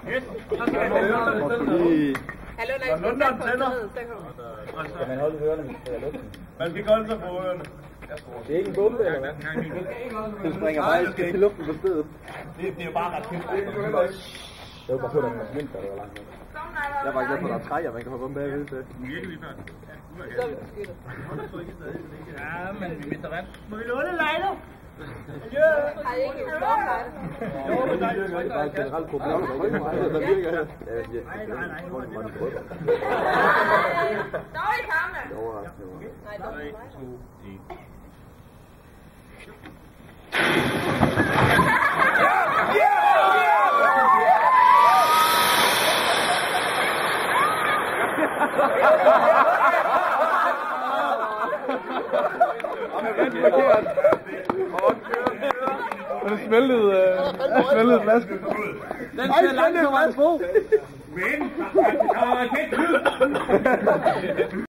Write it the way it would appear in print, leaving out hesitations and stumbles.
Hallo, nej, Lunderen tænder. Skal man holde ørerne, hvis det er luften? Man skal holde sig på ørerne. Det er ikke en bombe, eller hvad? Du springer faktisk til luften på stedet. Det er jo bare ret fedt. Jeg vil bare høre, at man mindre, det var langt nok. Jeg var ikke glad for, at der er træer, man kan hoppe om bagved til. Så er vi beskyttet. Ja, men vi mister vand. Må vi låne lejler? Har I ikke en stormlejr? Jo, det er bare et generelt problem, der er ikke meget, der virker her. Ja, jeg siger, Dårlig kammer! det er overraskende. Nej, det er mig. Det smeltede flaske. Den ser langt på vej på. Men, der er